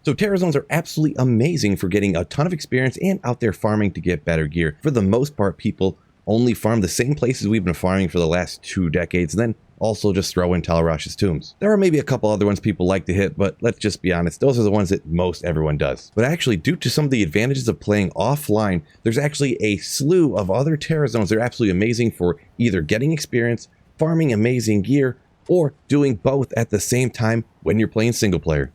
So Terra Zones are absolutely amazing for getting a ton of experience and out there farming to get better gear. For the most part, people only farm the same places we've been farming for the last 2 decades, and then also just throw in Talrash's tombs. There are maybe a couple other ones people like to hit, but let's just be honest, those are the ones that most everyone does. But actually, due to some of the advantages of playing offline, there's actually a slew of other Terra Zones that are absolutely amazing for either getting experience, farming amazing gear, or doing both at the same time when you're playing single player.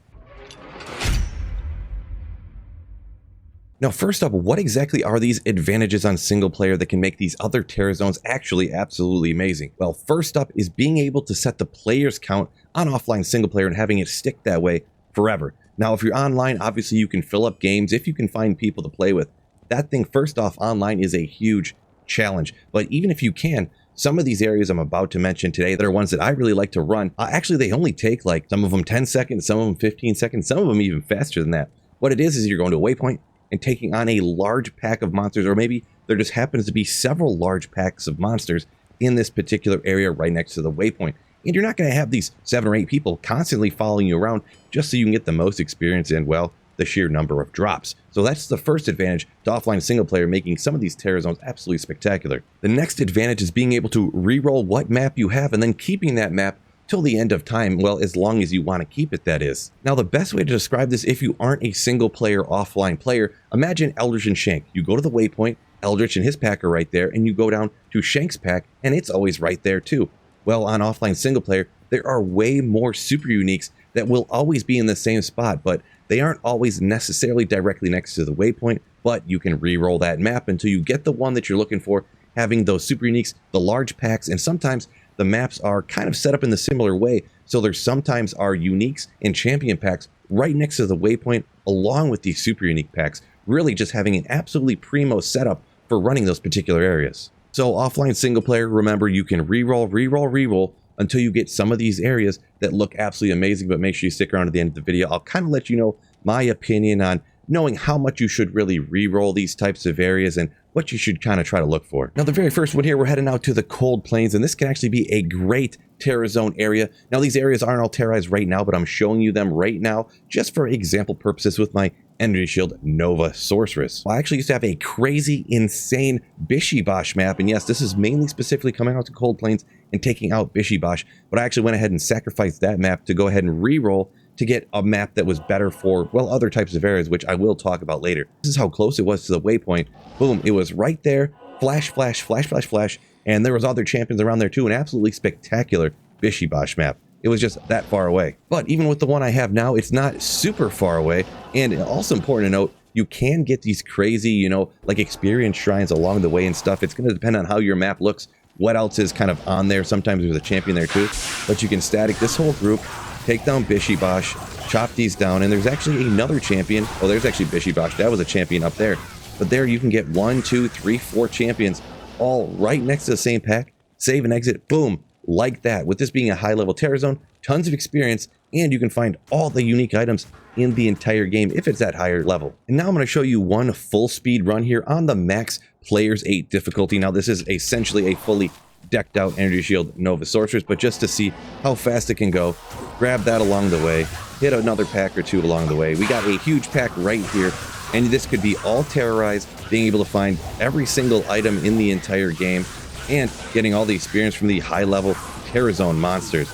Now, first up, what exactly are these advantages on single player that can make these other Terra Zones actually absolutely amazing? Well, first up is being able to set the players count on offline single player and having it stick that way forever. Now, if you're online, obviously you can fill up games if you can find people to play with. That thing, first off, online is a huge challenge. But even if you can, some of these areas I'm about to mention today, that are ones that I really like to run. Actually, they only take like some of them 10 seconds, some of them 15 seconds, some of them even faster than that. What it is you're going to a waypoint and taking on a large pack of monsters, or maybe there just happens to be several large packs of monsters in this particular area right next to the waypoint. And you're not going to have these 7 or 8 people constantly following you around just so you can get the most experience and, well, the sheer number of drops. So that's the first advantage to offline single player, making some of these Terra Zones absolutely spectacular. The next advantage is being able to reroll what map you have and then keeping that map till the end of time, well, as long as you want to keep it, that is. Now, the best way to describe this, if you aren't a single player offline player, imagine Eldritch and Shank. You go to the waypoint, Eldritch and his pack are right there, and you go down to Shank's pack, and it's always right there too. Well, on offline single player, there are way more super uniques that will always be in the same spot, but they aren't always necessarily directly next to the waypoint, but you can re-roll that map until you get the one that you're looking for, having those super uniques, the large packs, and sometimes the maps are kind of set up in the similar way, so there's sometimes are uniques and champion packs right next to the waypoint along with these super unique packs, really just having an absolutely primo setup for running those particular areas. So offline single player, remember, you can reroll until you get some of these areas that look absolutely amazing, but make sure you stick around to the end of the video. I'll kind of let you know my opinion on knowing how much you should really re-roll these types of areas and what you should kind of try to look for. Now, the very first one here, we're heading out to the Cold Plains, and this can actually be a great Terra Zone area. Now, these areas aren't all terrorized right now, but I'm showing you them right now just for example purposes with my Energy Shield Nova Sorceress. I actually used to have a crazy, insane Bishibosh map, and yes, this is mainly specifically coming out to Cold Plains and taking out Bishibosh, but I actually went ahead and sacrificed that map to go ahead and re-roll to get a map that was better for, well, other types of areas, which I will talk about later. This is how close it was to the waypoint. Boom, it was right there. Flash, flash, flash, flash, flash. And there was other champions around there too. An absolutely spectacular Bishibosh map. It was just that far away. But even with the one I have now, it's not super far away. And also important to note, you can get these crazy, you know, like experience shrines along the way and stuff. It's going to depend on how your map looks, what else is kind of on there. Sometimes there's a champion there too. But you can static this whole group, take down Bishibosh, chop these down, and there's actually another champion. Oh, there's actually Bishibosh. That was a champion up there. But there you can get 1, 2, 3, 4 champions all right next to the same pack. Save and exit, boom, like that. With this being a high-level Terra Zone, tons of experience, and you can find all the unique items in the entire game if it's at higher level. And now I'm going to show you one full speed run here on the max Players 8 difficulty. Now this is essentially a fully decked out Energy Shield Nova Sorceress, but just to see how fast it can go, grab that along the way, hit another pack or 2 along the way. We got a huge pack right here, and this could be all terrorized, being able to find every single item in the entire game, and getting all the experience from the high-level Terra Zone monsters.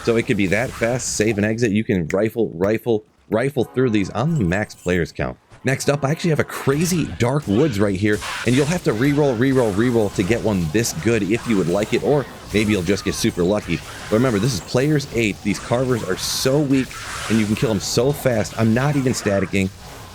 So it could be that fast, save and exit. You can rifle through these on the max players count. Next up, I actually have a crazy Dark Woods right here, and you'll have to reroll to get one this good if you would like it, or maybe you'll just get super lucky. But remember, this is Players 8. These carvers are so weak, and you can kill them so fast. I'm not even staticking.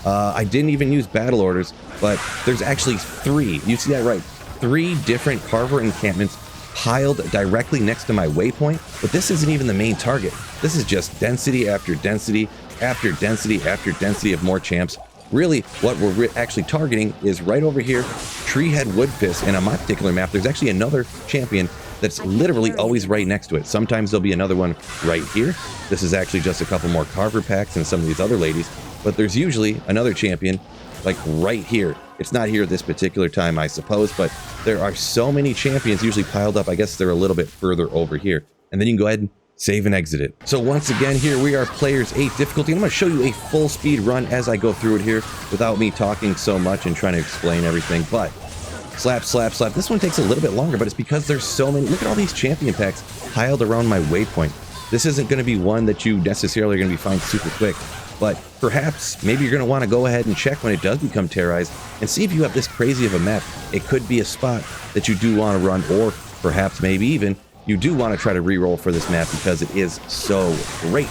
I didn't even use battle orders, but there's actually 3. You see that right? 3 different carver encampments piled directly next to my waypoint, but this isn't even the main target. This is just density after density after density after density of more champs. Really, what we're actually targeting is right over here, Treehead Woodfist, and on my particular map, there's actually another champion that's literally always right next to it. Sometimes there'll be another one right here. This is actually just a couple more carver packs and some of these other ladies, but there's usually another champion like right here. It's not here this particular time, I suppose, but there are so many champions usually piled up. I guess they're a little bit further over here. And then you can go ahead and save and exit it. So once again, here we are, players 8 difficulty. I'm going to show you a full speed run as I go through it here without me talking so much and trying to explain everything. But slap, slap, slap. This one takes a little bit longer, but it's because there's so many. Look at all these champion packs piled around my waypoint. This isn't going to be one that you necessarily are going to be finding super quick, but perhaps maybe you're going to want to go ahead and check when it does become terrorized and see if you have this crazy of a map. It could be a spot that you do want to run, or perhaps maybe even you do want to try to re-roll for this map because it is so great.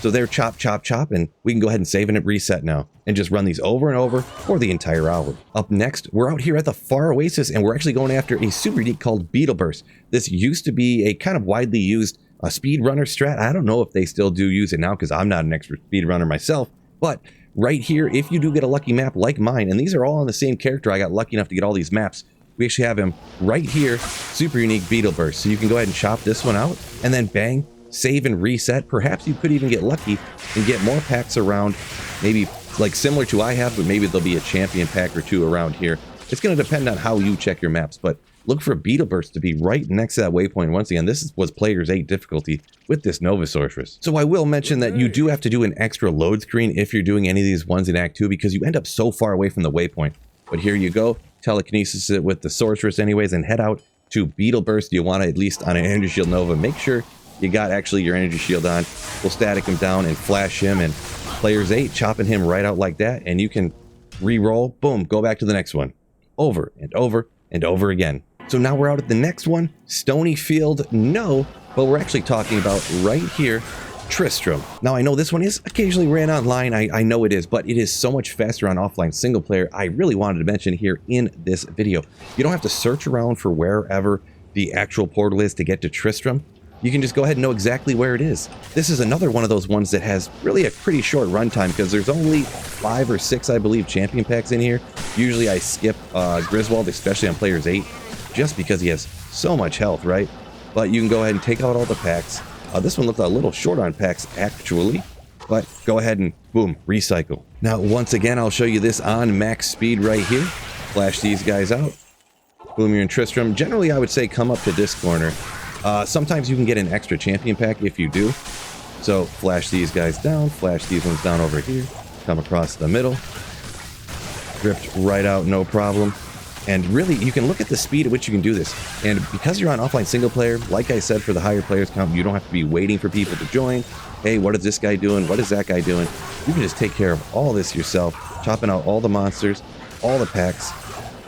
So there, chop, chop, chop, and we can go ahead and save and reset now and just run these over and over for the entire hour. Up next, we're out here at the Far Oasis, and we're actually going after a super unique called Beetle Burst. This used to be a kind of widely used speedrunner strat. I don't know if they still do use it now because I'm not an expert speedrunner myself, but right here, if you do get a lucky map like mine, and these are all on the same character, I got lucky enough to get all these maps. We actually have him right here, super unique Beetle Burst. So you can go ahead and chop this one out and then bang, save and reset. Perhaps you could even get lucky and get more packs around, maybe like similar to I have, but maybe there'll be a champion pack or two around here. It's going to depend on how you check your maps, but look for Beetle Burst to be right next to that waypoint. Once again, this was players 8 difficulty with this Nova Sorceress. So I will mention that you do have to do an extra load screen if you're doing any of these ones in Act 2 because you end up so far away from the waypoint. But here you go. Telekinesis it with the Sorceress anyways and head out to Beetle Burst. You want to, at least on an Energy Shield Nova, make sure you got actually your Energy Shield on. We'll static him down and flash him, and players 8 chopping him right out like that, and you can re-roll, boom, go back to the next one. Over and over and over again. So now we're out at the next one, Stony Field, no, but we're actually talking about right here, Tristram. Now I know this one is occasionally ran online, I know it is, but it is so much faster on offline single player. I really wanted to mention here in this video. You don't have to search around for wherever the actual portal is to get to Tristram. You can just go ahead and know exactly where it is. This is another one of those ones that has really a pretty short runtime because there's only 5 or 6, I believe, champion packs in here. Usually I skip Griswold, especially on players 8, just because he has so much health, right? But you can go ahead and take out all the packs. This one looked a little short on packs, actually, but go ahead and boom, recycle. Now, once again, I'll show you this on max speed right here. Flash these guys out. Boom, you're in Tristram. Generally, I would say come up to this corner. Sometimes you can get an extra champion pack if you do. So flash these guys down, flash these ones down over here, come across the middle, ripped right out, no problem. And really, you can look at the speed at which you can do this. And because you're on offline single player, like I said, for the higher players count, you don't have to be waiting for people to join. Hey, what is this guy doing? What is that guy doing? You can just take care of all this yourself, chopping out all the monsters, all the packs,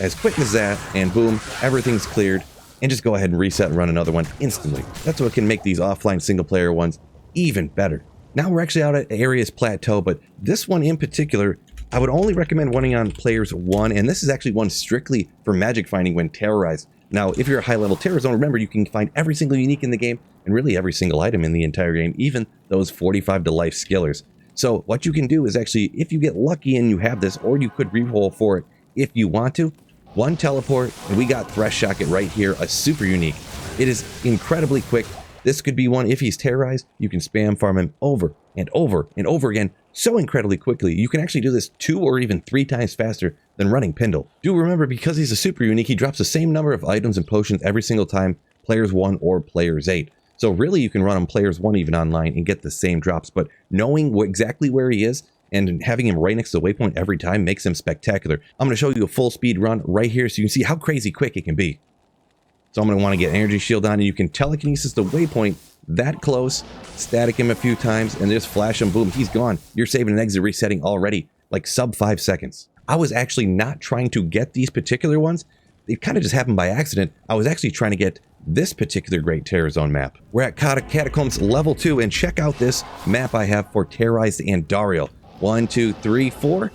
as quick as that, and boom, everything's cleared. And just go ahead and reset and run another one instantly. That's what can make these offline single player ones even better. Now we're actually out at Area's Plateau, but this one in particular, I would only recommend running on players 1, and this is actually one strictly for magic finding when terrorized. Now, if you're a high-level terror zone, remember you can find every single unique in the game, and really every single item in the entire game, even those 45 to life skillers. So what you can do is actually, if you get lucky and you have this, or you could reroll for it if you want to, 1 teleport, and we got Thresh Shocket right here, a super unique. It is incredibly quick. This could be one, if he's terrorized, you can spam farm him over and over and over again so incredibly quickly. You can actually do this 2 or even 3 times faster than running Pindle. Do remember, because he's a super unique, he drops the same number of items and potions every single time players 1 or players 8. So really you can run on players 1 even online and get the same drops, but knowing exactly where he is and having him right next to the waypoint every time makes him spectacular. I'm going to show you a full speed run right here so you can see how crazy quick it can be. So I'm going to want to get Energy Shield on, and you can telekinesis the waypoint that close, static him a few times, and just flash him, boom, he's gone. You're saving an exit resetting already, like sub 5 seconds. I was actually not trying to get these particular ones. It kind of just happened by accident. I was actually trying to get this particular Great Terror Zone map. We're at Catacombs level 2, and check out this map I have for Terrorized Andariel. 1, 2, 3, 4,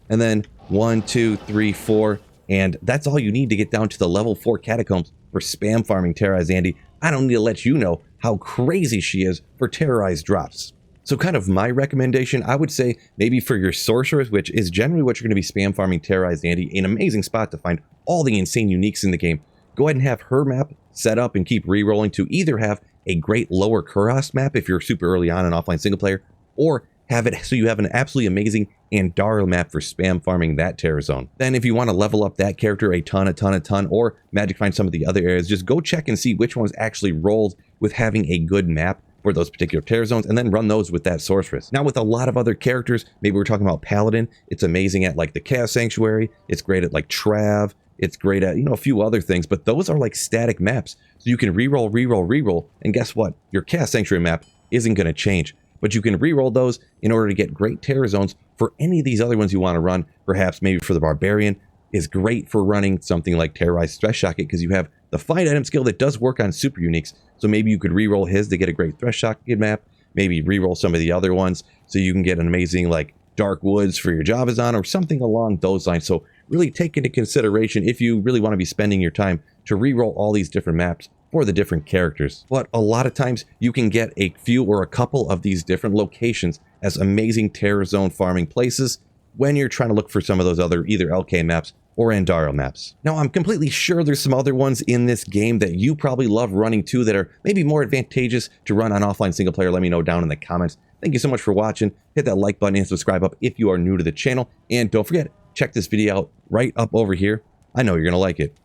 and then 1, 2, 3, 4, and that's all you need to get down to the level 4 Catacombs for spam farming Terrorized Andy. I don't need to let you know how crazy she is for Terrorized drops. So kind of my recommendation, I would say maybe for your Sorcerers, which is generally what you're going to be spam farming Terrorized Andy, an amazing spot to find all the insane uniques in the game. Go ahead and have her map set up and keep re-rolling to either have a great lower Kurast map if you're super early on in offline single player, or have it so you have an absolutely amazing Andariel map for spam farming that Terror Zone. Then if you want to level up that character a ton, or magic find some of the other areas, just go check and see which one's actually rolled with having a good map for those particular terror zones and then run those with that sorceress. Now with a lot of other characters, maybe we're talking about Paladin, it's amazing at like the Chaos Sanctuary, it's great at like Trav, it's great at, a few other things, but those are like static maps. So you can reroll, and guess what? Your Chaos Sanctuary map isn't going to change, but you can reroll those in order to get great terror zones for any of these other ones you want to run. Perhaps maybe for the Barbarian is great for running something like Terrorized Thresh Socket because you have the find item skill that does work on super uniques. So maybe you could reroll his to get a great Thresh Socket map, maybe reroll some of the other ones so you can get an amazing like Dark Woods for your Javazan or something along those lines. So really take into consideration if you really want to be spending your time to reroll all these different maps for the different characters. But a lot of times you can get a few or a couple of these different locations as amazing terror zone farming places when you're trying to look for some of those other either LK maps or Andaro maps. Now, I'm completely sure there's some other ones in this game that you probably love running too that are maybe more advantageous to run on offline single player. Let me know down in the comments. Thank you so much for watching. Hit that like button and subscribe up if you are new to the channel. And don't forget, check this video out right up over here. I know you're going to like it.